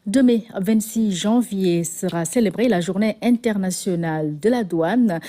Demain, 26 janvier, sera célébrée la journée internationale de la douane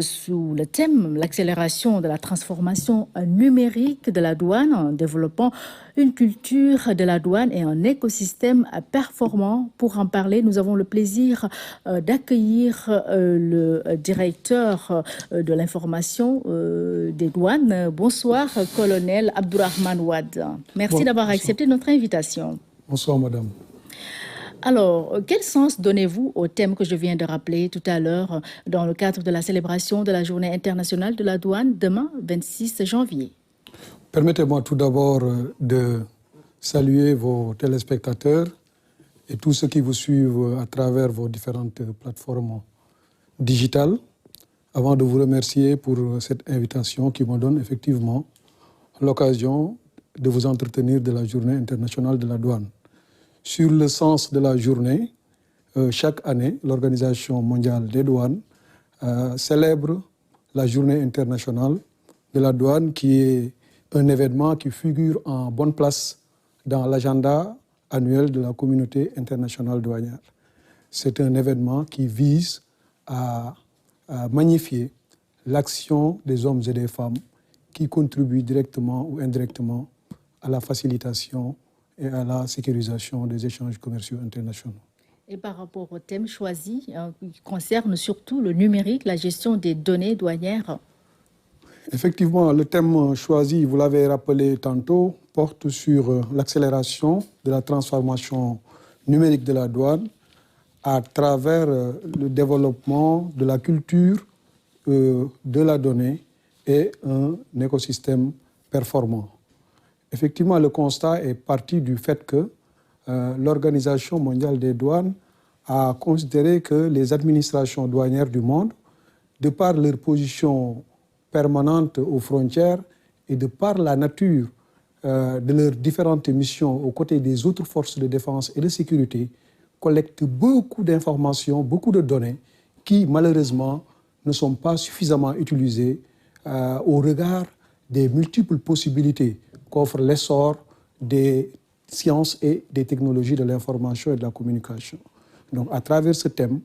sous le thème l'accélération de la transformation numérique de la douane en développant une culture de la douane et un écosystème performant. Pour en parler, nous avons le plaisir d'accueillir le directeur de l'information des douanes. Bonsoir, colonel Abdourahmane Ouad. Merci d'avoir accepté notre invitation. Bonsoir, madame. Alors, quel sens donnez-vous au thème que je viens de rappeler tout à l'heure dans le cadre de la célébration de la Journée internationale de la douane demain, 26 janvier? Permettez-moi tout d'abord de saluer vos téléspectateurs et tous ceux qui vous suivent à travers vos différentes plateformes digitales, avant de vous remercier pour cette invitation qui me donne effectivement l'occasion de vous entretenir de la Journée internationale de la douane. Sur le sens de la journée, chaque année, l'Organisation mondiale des douanes célèbre la Journée internationale de la douane, qui est un événement qui figure en bonne place dans l'agenda annuel de la communauté internationale douanière. C'est un événement qui vise à magnifier l'action des hommes et des femmes qui contribuent directement ou indirectement à la facilitation et à la sécurisation des échanges commerciaux internationaux. Et par rapport au thème choisi, qui concerne surtout le numérique, la gestion des données douanières? Effectivement, le thème choisi, vous l'avez rappelé tantôt, porte sur l'accélération de la transformation numérique de la douane à travers le développement de la culture de la donnée et un écosystème performant. Effectivement, le constat est parti du fait que l'Organisation mondiale des douanes a considéré que les administrations douanières du monde, de par leur position permanente aux frontières et de par la nature de leurs différentes missions aux côtés des autres forces de défense et de sécurité, collectent beaucoup d'informations, beaucoup de données qui, malheureusement, ne sont pas suffisamment utilisées au regard des multiples possibilités qu'offre l'essor des sciences et des technologies de l'information et de la communication. Donc, à travers ce thème,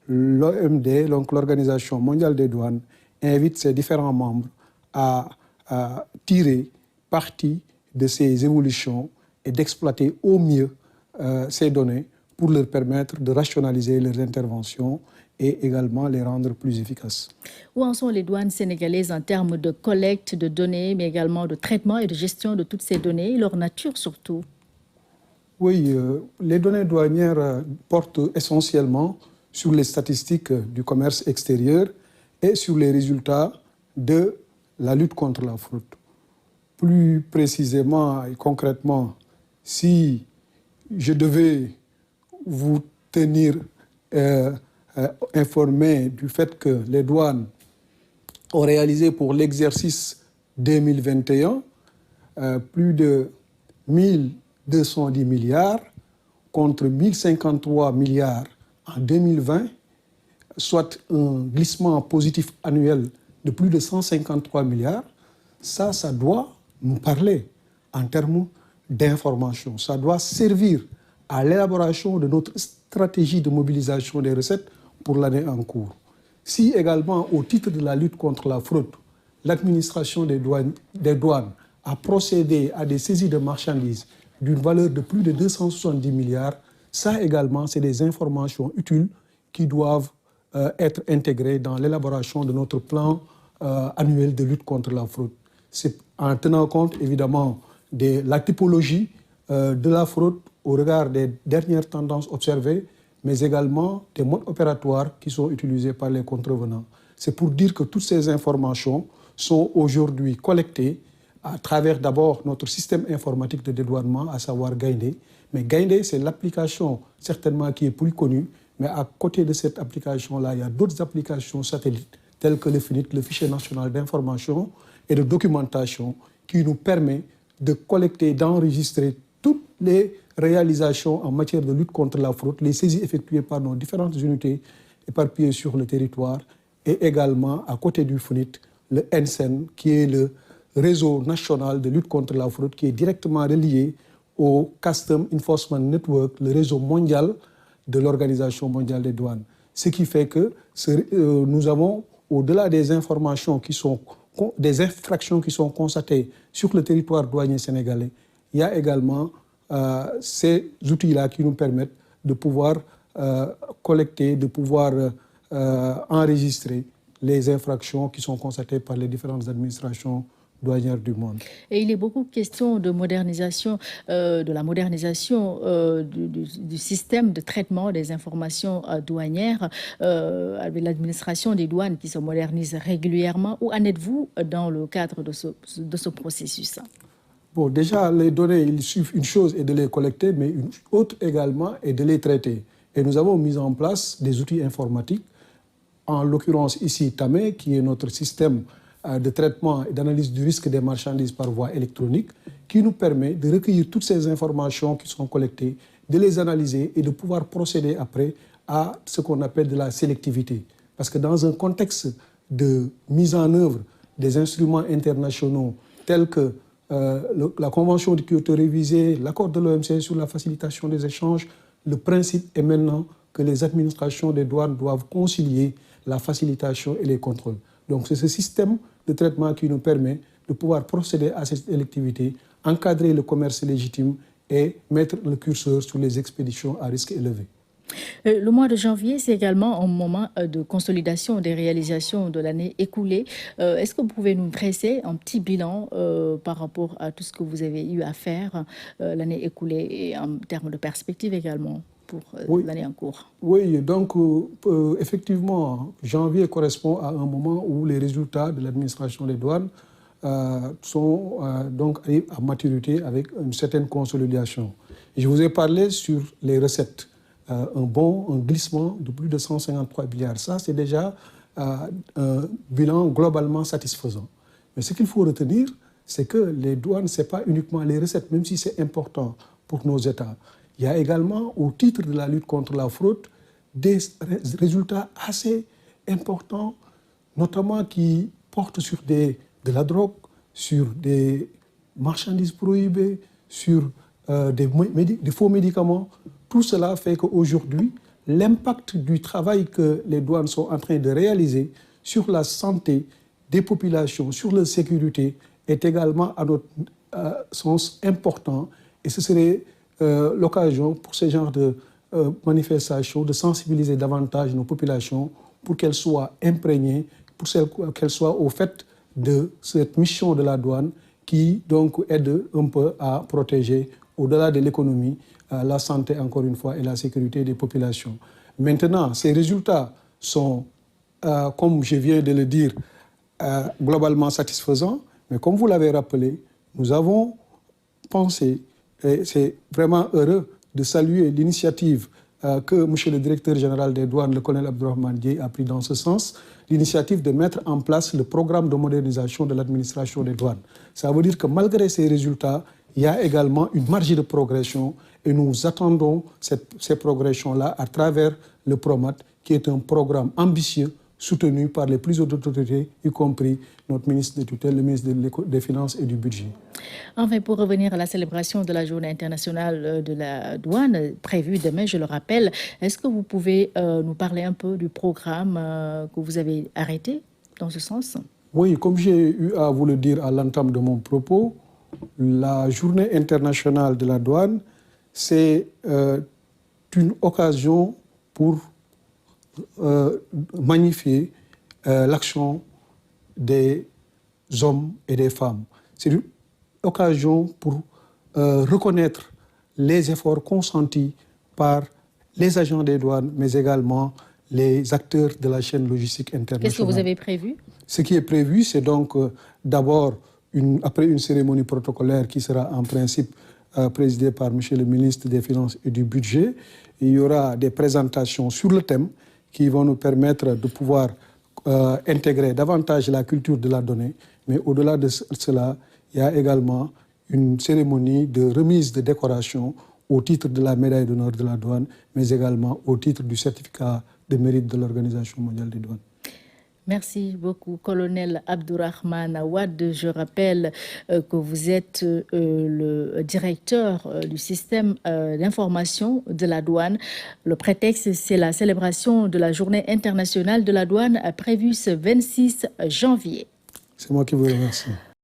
l'OMD, donc l'Organisation mondiale des douanes, invite ses différents membres à tirer parti de ces évolutions et d'exploiter au mieux ces données pour leur permettre de rationaliser leurs interventions et également les rendre plus efficaces. Où en sont les douanes sénégalaises en termes de collecte de données, mais également de traitement et de gestion de toutes ces données, leur nature surtout? Oui, les données douanières portent essentiellement sur les statistiques du commerce extérieur et sur les résultats de la lutte contre la fraude. Plus précisément et concrètement, si je devais vous tenir informé du fait que les douanes ont réalisé pour l'exercice 2021 plus de 1210 milliards contre 1053 milliards en 2020, soit un glissement positif annuel de plus de 153 milliards, ça doit nous parler en termes d'information. Ça doit servir à l'élaboration de notre stratégie de mobilisation des recettes pour l'année en cours. Si également, au titre de la lutte contre la fraude, l'administration des douanes a procédé à des saisies de marchandises d'une valeur de plus de 270 milliards, ça également, c'est des informations utiles qui doivent être intégrées dans l'élaboration de notre plan annuel de lutte contre la fraude. C'est en tenant compte évidemment de la typologie de la fraude au regard des dernières tendances observées, mais également des modes opératoires qui sont utilisés par les contrevenants. C'est pour dire que toutes ces informations sont aujourd'hui collectées à travers d'abord notre système informatique de dédouanement, à savoir Gaindé. Mais Gaindé, c'est l'application certainement qui est plus connue, mais à côté de cette application-là, il y a d'autres applications satellites, telles que le FINIT, le Fichier national d'information et de documentation, qui nous permet de collecter, d'enregistrer toutes les réalisations en matière de lutte contre la fraude, les saisies effectuées par nos différentes unités éparpillées sur le territoire, et également, à côté du FINIT, le NSEN, qui est le réseau national de lutte contre la fraude, qui est directement relié au Custom Enforcement Network, le réseau mondial de l'Organisation mondiale des douanes. Ce qui fait que nous avons, au-delà des informations des infractions qui sont constatées sur le territoire douanier sénégalais, il y a également ces outils-là qui nous permettent de pouvoir collecter, de pouvoir enregistrer les infractions qui sont constatées par les différentes administrations douanières du monde. Et il est beaucoup question de modernisation, de la modernisation du système de traitement des informations douanières avec l'administration des douanes qui se modernise régulièrement. Où en êtes-vous dans le cadre de ce processus? Bon, déjà, les données, une chose est de les collecter, mais une autre également est de les traiter. Et nous avons mis en place des outils informatiques, en l'occurrence ici TAME, qui est notre système de traitement et d'analyse du risque des marchandises par voie électronique, qui nous permet de recueillir toutes ces informations qui sont collectées, de les analyser et de pouvoir procéder après à ce qu'on appelle de la sélectivité. Parce que dans un contexte de mise en œuvre des instruments internationaux tels que la Convention de Kyoto révisée, l'accord de l'OMC sur la facilitation des échanges, le principe est maintenant que les administrations des douanes doivent concilier la facilitation et les contrôles. Donc c'est ce système de traitement qui nous permet de pouvoir procéder à cette électivité, encadrer le commerce légitime et mettre le curseur sur les expéditions à risque élevé. Le mois de janvier, c'est également un moment de consolidation des réalisations de l'année écoulée. Est-ce que vous pouvez nous dresser un petit bilan par rapport à tout ce que vous avez eu à faire l'année écoulée et en termes de perspective également pour l'année en cours? Oui, donc effectivement, janvier correspond à un moment où les résultats de l'administration des douanes sont donc à maturité avec une certaine consolidation. Je vous ai parlé sur les recettes. Un glissement de plus de 153 milliards. Ça, c'est déjà un bilan globalement satisfaisant. Mais ce qu'il faut retenir, c'est que les douanes, ce n'est pas uniquement les recettes, même si c'est important pour nos États. Il y a également, au titre de la lutte contre la fraude, des résultats assez importants, notamment qui portent sur de la drogue, sur des marchandises prohibées, sur des faux médicaments. Tout cela fait qu'aujourd'hui, l'impact du travail que les douanes sont en train de réaliser sur la santé des populations, sur la sécurité, est également à notre sens important. Et ce serait l'occasion pour ce genre de manifestations de sensibiliser davantage nos populations pour qu'elles soient imprégnées, pour qu'elles soient au fait de cette mission de la douane qui donc aide un peu à protéger, au-delà de l'économie, la santé, encore une fois, et la sécurité des populations. Maintenant, ces résultats sont, comme je viens de le dire, globalement satisfaisants, mais comme vous l'avez rappelé, nous avons pensé, et c'est vraiment heureux de saluer l'initiative que M. le directeur général des douanes, le colonel Abdourahmane Dieye, a pris dans ce sens, l'initiative de mettre en place le programme de modernisation de l'administration des douanes. Ça veut dire que malgré ces résultats, il y a également une marge de progression et nous attendons ces progressions-là à travers le PROMAT, qui est un programme ambitieux soutenu par les plus hautes autorités, y compris notre ministre de tutelle, le ministre des Finances et du Budget. Enfin, pour revenir à la célébration de la Journée internationale de la douane, prévue demain, je le rappelle, est-ce que vous pouvez nous parler un peu du programme que vous avez arrêté dans ce sens? Oui, comme j'ai eu à vous le dire à l'entame de mon propos, la Journée internationale de la douane, c'est une occasion pour magnifier l'action des hommes et des femmes. C'est une occasion pour reconnaître les efforts consentis par les agents des douanes, mais également les acteurs de la chaîne logistique internationale. Qu'est-ce que vous avez prévu? Ce qui est prévu, c'est donc d'abord, après une cérémonie protocolaire qui sera en principe présidée par M. le ministre des Finances et du Budget, il y aura des présentations sur le thème qui vont nous permettre de pouvoir intégrer davantage la culture de la donnée. Mais au-delà de cela, il y a également une cérémonie de remise de décoration au titre de la médaille d'honneur de la douane, mais également au titre du certificat de mérite de l'Organisation mondiale des douanes. Merci beaucoup, colonel Abdourahmane Awad. Je rappelle que vous êtes le directeur du système d'information de la douane. Le prétexte, c'est la célébration de la journée internationale de la douane prévue ce 26 janvier. C'est moi qui vous remercie.